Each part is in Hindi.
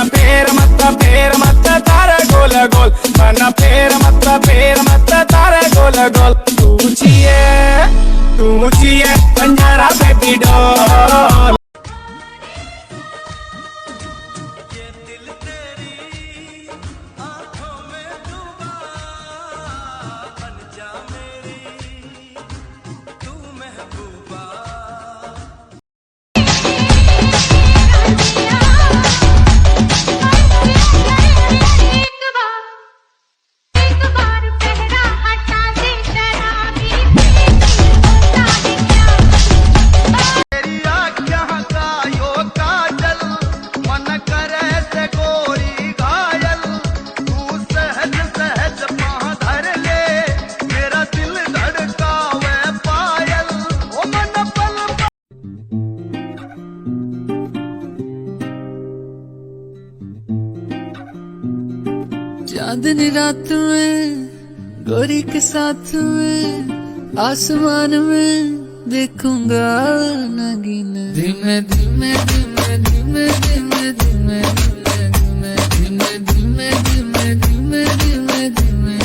फेर मत तारे गोल गोल, मन फेर मत तारे गोल गोल। तू चाहिए पंजरा बेबी डॉल। चांदनी रात में गोरी के साथ में आसमान में देखूंगा नगीना। धीमे धीमे धीमे धीमे धीमे धीमे धीमे धीमे धीमे धीमे धीमे धीमे धीमे धीमे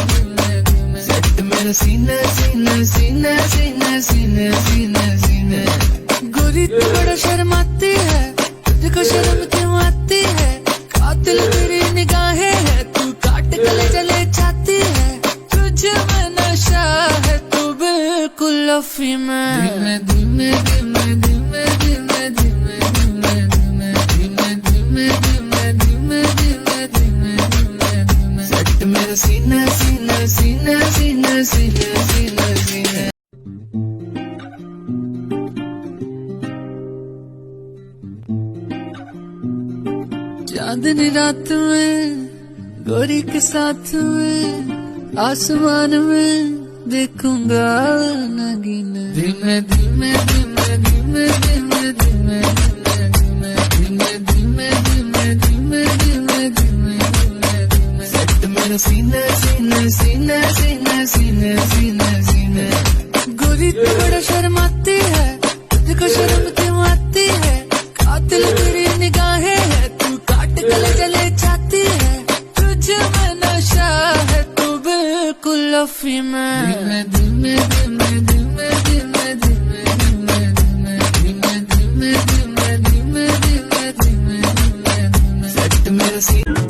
सेट मेरा सीना सीना सीना सीना सीना सीना सीना। गोरी तू बड़ा शर्माती है, तुझको शर्म क्यों आती है? कातिल तेरी निगाहें है, तू काट गले जले चाहती है। तुझे में नशा है, तू बिल्कुल अफी में। धीमे धीमे धीमे धीमे धीमे धीमे धीमे धीमे धीमे धीमे धीमे धीमे धीमे धीमे धीमे सेट मेरा सीना सीना सीना सीना सीना सीना सीना। चांदनी रात में गोरी के साथ में आसमान में देखूंगा नगीना। धीमे धीमे धीमे धीमे धीमे धीमे धीमे धीमे धीमे धीमे धीमे धीमे धीमे धीमे सेट मेरा सीना सीना सीना सीना सीना सीना सीना। गोरी तू बड़ा शर्माती है, तुझको शर्म क्यों आती है? कातिल तेरी निगाहें है, तू काट गले जले चाहती है। तुझे में नशा है, तू बिल्कुल अफी में। धीमे धीमे धीमे धीमे धीमे धीमे धीमे धीमे धीमे धीमे धीमे धीमे धीमे धीमे धीमे धीमे सेट मेरा सीना।